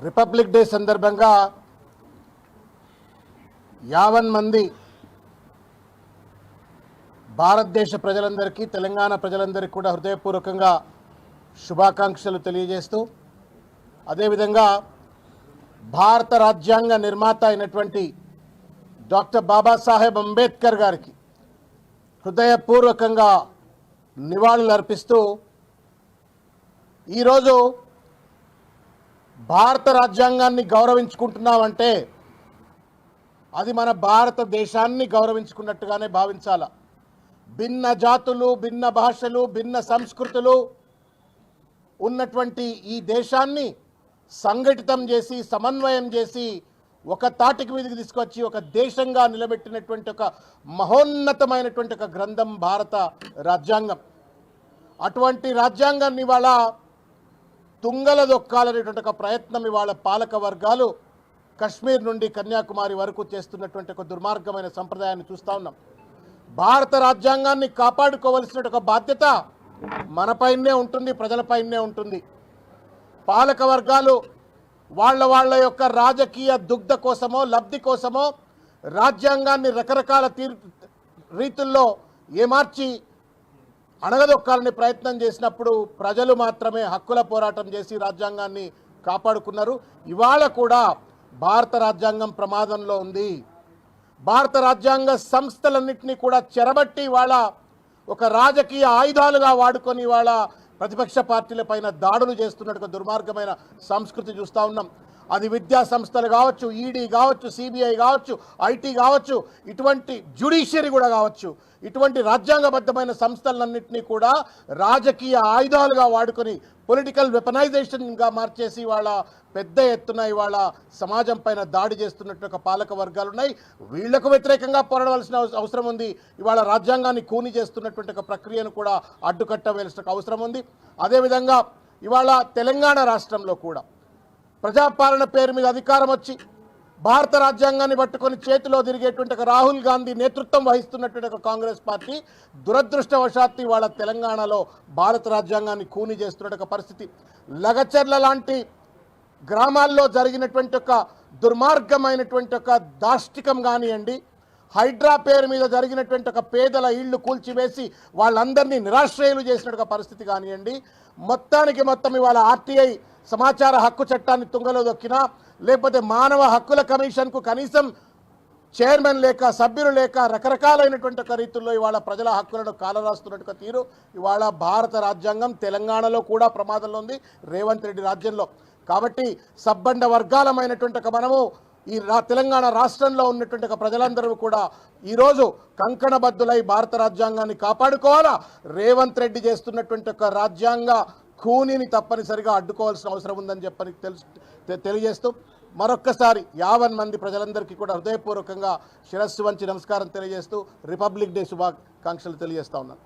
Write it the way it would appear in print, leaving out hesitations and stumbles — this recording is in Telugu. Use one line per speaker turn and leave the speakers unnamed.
రిపబ్లిక్ డే సందర్భంగా 50 మంది భారతదేశ ప్రజలందరికీ తెలంగాణ ప్రజలందరికీ కూడా హృదయపూర్వకంగా శుభాకాంక్షలు తెలియజేస్తూ అదేవిధంగా భారత రాజ్యాంగ నిర్మాత అయినటువంటి డాక్టర్ బాబాసాహెబ్ అంబేద్కర్ గారికి హృదయపూర్వకంగా నివాళులు అర్పిస్తూ ఈరోజు భారత రాజ్యాంగాన్ని గౌరవించుకుంటున్నామంటే అది మన భారతదేశాన్ని గౌరవించుకున్నట్టుగానే భావించాల. భిన్న జాతులు, భిన్న భాషలు, భిన్న సంస్కృతులు ఉన్నటువంటి ఈ దేశాన్ని సంఘటితం చేసి సమన్వయం చేసి ఒక తాటికి మీదకి తీసుకొచ్చి ఒక దేశంగా నిలబెట్టినటువంటి ఒక మహోన్నతమైనటువంటి ఒక గ్రంథం భారత రాజ్యాంగం. అటువంటి రాజ్యాంగాన్ని ఇవాళ తుంగల దొక్కాలనేటువంటి ఒక ప్రయత్నం ఇవాళ పాలక వర్గాలు కశ్మీర్ నుండి కన్యాకుమారి వరకు చేస్తున్నటువంటి ఒక దుర్మార్గమైన సంప్రదాయాన్ని చూస్తూ ఉన్నాం. భారత రాజ్యాంగాన్ని కాపాడుకోవలసిన ఒక బాధ్యత మనపైనే ఉంటుంది, ప్రజలపైనే ఉంటుంది. పాలక వర్గాలు వాళ్ళ యొక్క రాజకీయ దుగ్ధ కోసమో లబ్ధి కోసమో రాజ్యాంగాన్ని రకరకాల రీతుల్లో ఏమార్చి అణగదొక్కాలని ప్రయత్నం చేసినప్పుడు ప్రజలు మాత్రమే హక్కుల పోరాటం చేసి రాజ్యాంగాన్ని కాపాడుకున్నారు. ఇవాళ కూడా భారత రాజ్యాంగం ప్రమాదంలో ఉంది. భారత రాజ్యాంగ సంస్థలన్నింటినీ కూడా చెరబట్టి ఇవాళ ఒక రాజకీయ ఆయుధాలుగా వాడుకొని ఇవాళ ప్రతిపక్ష పార్టీల పైన దాడులు చేస్తున్నట్టు దుర్మార్గమైన సంస్కృతి చూస్తూ ఉన్నాం. అది విద్యా సంస్థలు కావచ్చు, ఈడీ కావచ్చు, సిబిఐ కావచ్చు, ఐటీ కావచ్చు, ఇటువంటి జ్యుడిషియరీ కూడా కావచ్చు, ఇటువంటి రాజ్యాంగబద్ధమైన సంస్థలన్నింటినీ కూడా రాజకీయ ఆయుధాలుగా వాడుకొని పొలిటికల్ వెపనైజేషన్గా మార్చేసి ఇవాళ పెద్ద ఎత్తున ఇవాళ సమాజం పైన దాడి చేస్తున్నట్టు ఒక పాలక వర్గాలు ఉన్నాయి. వీళ్లకు వ్యతిరేకంగా పోరాడవలసిన అవసరం ఉంది. ఇవాళ రాజ్యాంగాన్ని కూని చేస్తున్నటువంటి ఒక ప్రక్రియను కూడా అడ్డుకట్టవలసిన అవసరం ఉంది. అదేవిధంగా ఇవాళ తెలంగాణ రాష్ట్రంలో కూడా ప్రజాపాలన పేరు మీద అధికారం వచ్చి భారత రాజ్యాంగాన్ని పట్టుకొని చేతిలో తిరిగేటువంటి ఒక రాహుల్ గాంధీ నేతృత్వం వహిస్తున్నటువంటి ఒక కాంగ్రెస్ పార్టీ దురదృష్టవశాత్తు ఇవాళ తెలంగాణలో భారత రాజ్యాంగాన్ని కూని చేస్తున్న ఒక పరిస్థితి. లగచర్ల లాంటి గ్రామాల్లో జరిగినటువంటి ఒక దుర్మార్గమైనటువంటి ఒక దాష్టికం కానివ్వండి, హైడ్రా పేరు మీద జరిగినటువంటి ఒక పేదల ఇళ్లు కూల్చివేసి వాళ్ళందరినీ నిరాశ్రయులు చేసినట్టు పరిస్థితి కానివ్వండి, మొత్తానికి మొత్తం ఇవాళ ఆర్టీఐ సమాచార హక్కు చట్టాన్ని తుంగలో దొక్కినా, లేకపోతే మానవ హక్కుల కమిషన్కు కనీసం చైర్మన్ లేక సభ్యులు లేక రకరకాలైనటువంటి ఒక రీతుల్లో ఇవాళ ప్రజల హక్కులను కాలరాస్తున్నట్టుగా తీరు ఇవాళ భారత రాజ్యాంగం తెలంగాణలో కూడా ప్రమాదంలో ఉంది, రేవంత్ రెడ్డి రాజ్యంలో. కాబట్టి సబ్బండ వర్గాలమైనటువంటి ఒక మనము ఈ తెలంగాణ రాష్ట్రంలో ఉన్నటువంటి ఒక ప్రజలందరూ కూడా ఈరోజు కంకణబద్దులై భారత రాజ్యాంగాన్ని కాపాడుకోవాలా. రేవంత్ రెడ్డి చేస్తున్నటువంటి ఒక రాజ్యాంగ ఖూనీని తప్పనిసరిగా అడ్డుకోవాల్సిన అవసరం ఉందని చెప్పని తెలియజేస్తూ మరొక్కసారి 50 మంది ప్రజలందరికీ కూడా హృదయపూర్వకంగా శిరస్సు వంచి నమస్కారం తెలియజేస్తూ రిపబ్లిక్ డే శుభాకాంక్షలు తెలియజేస్తా ఉన్నాను.